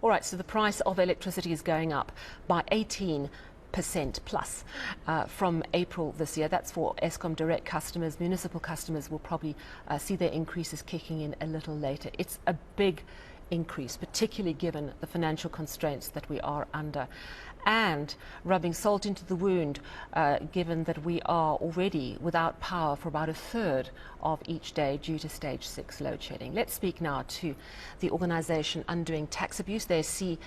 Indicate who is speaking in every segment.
Speaker 1: All right, so the price of electricity is going up by 18% plus from April this year. That's for Eskom direct customers. Municipal customers will probably see their increases kicking in a little later. It's a big increase, particularly given the financial constraints that we are under, and rubbing salt into the wound, given that we are already without power for about a third of each day due to stage 6 load shedding. Let's speak now to the organisation Undoing Tax Abuse. Their CEO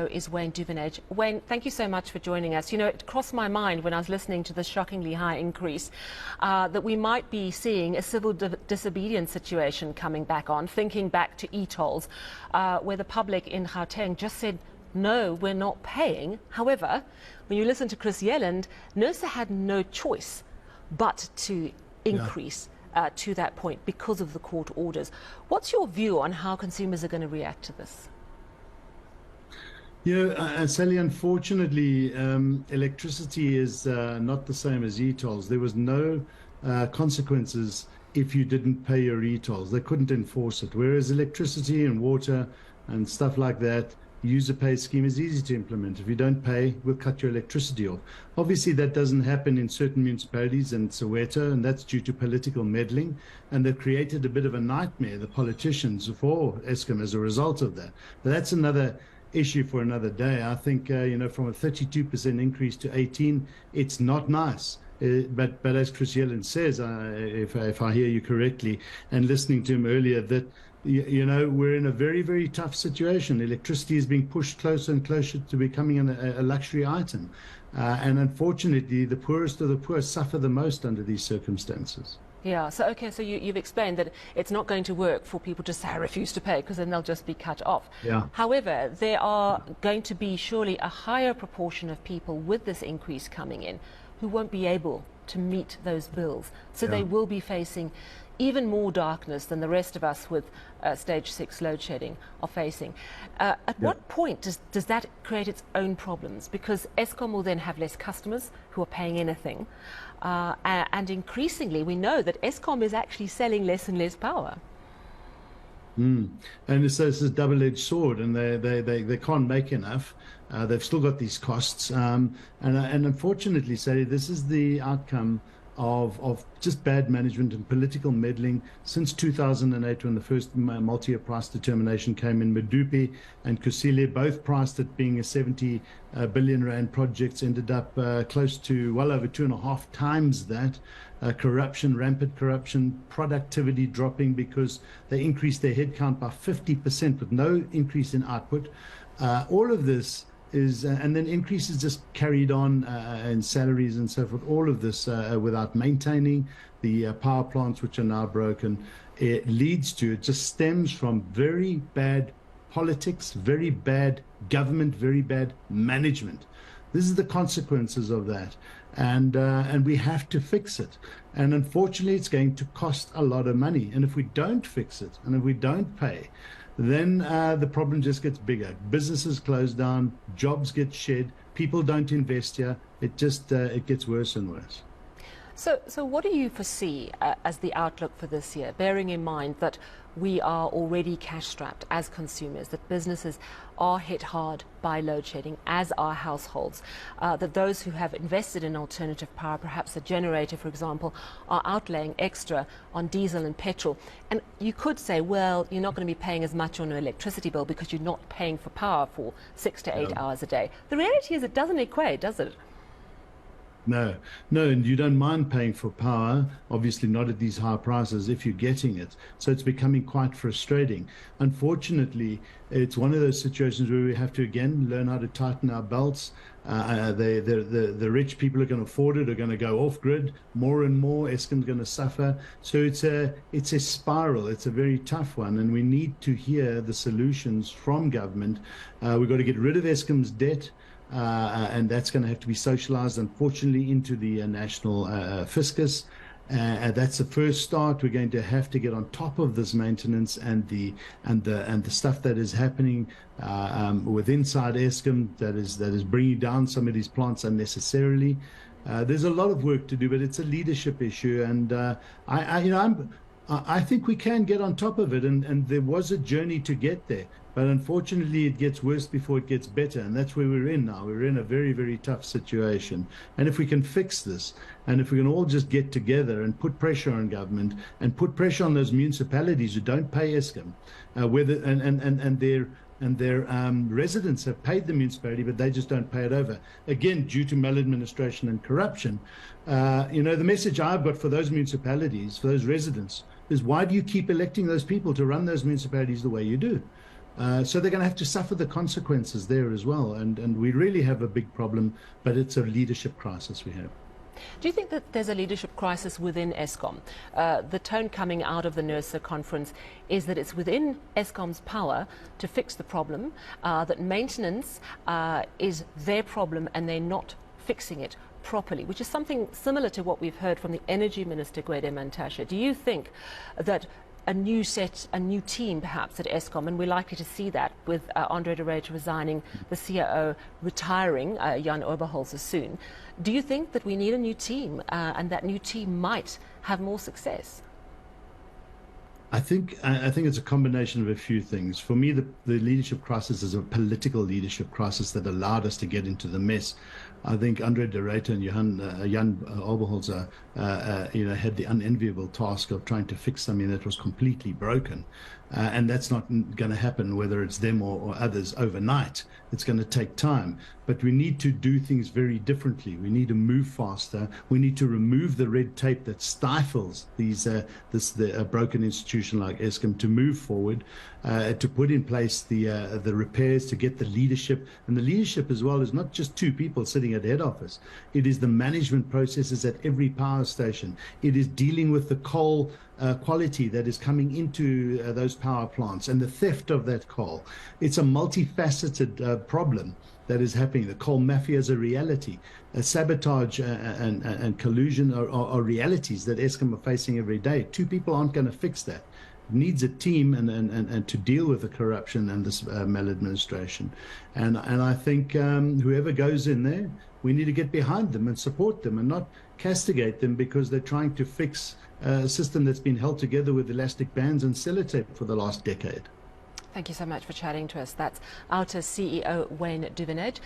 Speaker 1: is Wayne Duvenage. Wayne, thank you so much for joining us. You know, it crossed my mind when I was listening to this shockingly high increase that we might be seeing a civil disobedience situation coming back on, thinking back to e-tolls, where the public in Gauteng just said, no, we're not paying. However, when you listen to Chris Yelland, Nersa had no choice but to increase to that point because of the court orders. What's your view on how consumers are going to react to this?
Speaker 2: You know, Sally, unfortunately, electricity is not the same as e-tolls. There was no consequences if you didn't pay your e-tolls. They couldn't enforce it. Whereas electricity and water and stuff like that, user pay scheme is easy to implement. If you don't pay, we'll cut your electricity off. Obviously, that doesn't happen in certain municipalities and Soweto, and that's due to political meddling. And they've created a bit of a nightmare, the politicians, for Eskom as a result of that. But that's another issue for another day. I think, you know, from a 32% increase to 18, it's not nice. But as Chris Yelland says, if I hear you correctly, and listening to him earlier, that you know, we're in a very, very tough situation. Electricity is being pushed closer and closer to becoming a luxury item. And unfortunately, the poorest of the poor suffer the most under these circumstances.
Speaker 1: Yeah, so okay, so you've explained that it's not going to work for people to say I refuse to pay, because then they'll just be cut off.
Speaker 2: Yeah.
Speaker 1: However, there are going to be surely a higher proportion of people with this increase coming in who won't be able to meet those bills. So they will be facing even more darkness than the rest of us with stage 6 load shedding are facing. At what point does that create its own problems? Because Eskom will then have less customers who are paying anything. And increasingly, we know that Eskom is actually selling less and less power.
Speaker 2: And so it's a double-edged sword, and they can't make enough. They've still got these costs. And unfortunately, Sally, this is the outcome of just bad management and political meddling since 2008, when the first multi-year price determination came in. Medupi and Kusile both priced it being a 70 billion rand projects, ended up close to well over 2.5 times that. Corruption, rampant corruption, productivity dropping because they increased their headcount by 50% with no increase in output. All of this is, and then increases just carried on in salaries and so forth, all of this without maintaining the power plants, which are now broken. It leads to, it just stems from very bad politics, very bad government, very bad management. This is the consequences of that. And we have to fix it. And unfortunately, it's going to cost a lot of money. And if we don't fix it, and if we don't pay, then the problem just gets bigger. Businesses close down, jobs get shed, people don't invest here. It just it gets worse and worse.
Speaker 1: So what do you foresee as the outlook for this year, bearing in mind that we are already cash-strapped as consumers, that businesses are hit hard by load shedding, as are households, that those who have invested in alternative power, perhaps a generator, for example, are outlaying extra on diesel and petrol. And you could say, well, you're not going to be paying as much on your electricity bill because you're not paying for power for 6 to 8 hours a day. The reality is it doesn't equate, does it?
Speaker 2: No, and you don't mind paying for power, obviously not at these high prices if you're getting it. So it's becoming quite frustrating. Unfortunately, it's one of those situations where we have to, again, learn how to tighten our belts. The rich people are going to afford it, are going to go off grid more and more. Eskom's going to suffer. So it's a spiral. It's a very tough one, and we need to hear the solutions from government. We've got to get rid of Eskom's debt. And that's going to have to be socialized, unfortunately, into the national fiscus. That's the first start. We're going to have to get on top of this maintenance and the stuff that is happening with inside Eskom that is bringing down some of these plants unnecessarily. There's a lot of work to do, but it's a leadership issue, and I think we can get on top of it, and there was a journey to get there. But unfortunately, it gets worse before it gets better. And that's where we're in now. We're in a very, very tough situation. And if we can fix this, and if we can all just get together and put pressure on government and put pressure on those municipalities who don't pay Eskom, and their residents have paid the municipality, but they just don't pay it over. Again, due to maladministration and corruption. The message I've got for those municipalities, for those residents, is why do you keep electing those people to run those municipalities the way you do? So they're going to have to suffer the consequences there as well. And we really have a big problem, but it's a leadership crisis we have.
Speaker 1: Do you think that there's a leadership crisis within Eskom? The tone coming out of the Nersa conference is that it's within Eskom's power to fix the problem, that maintenance is their problem and they're not fixing it properly, which is something similar to what we've heard from the Energy Minister, Gwede Mantashe. Do you think that a new team perhaps at Eskom, and we're likely to see that with Andre de Ruyter resigning, the COO retiring, Jan Oberholzer soon. Do you think that we need a new team and that new team might have more success?
Speaker 2: I think it's a combination of a few things. For me, the leadership crisis is a political leadership crisis that allowed us to get into the mess. I think Andre de Ruyter and Jan Oberholzer, had the unenviable task of trying to fix something that was completely broken. And that's not going to happen, whether it's them or others, overnight. It's going to take time. But we need to do things very differently. We need to move faster. We need to remove the red tape that stifles the broken institution like Eskom to move forward, to put in place the repairs, to get the leadership. And the leadership as well is not just two people sitting at head office. It is the management processes at every power station. It is dealing with the coal quality that is coming into those power plants and the theft of that coal. It's a multifaceted problem that is happening. The coal mafia is a reality. Sabotage and collusion are realities that Eskom are facing every day. Two people aren't going to fix that. It needs a team and to deal with the corruption and this maladministration. And I think whoever goes in there, we need to get behind them and support them and not castigate them because they're trying to fix a system that's been held together with elastic bands and sellotape for the last decade.
Speaker 1: Thank you so much for chatting to us. That's Alta CEO Wayne Duvenage.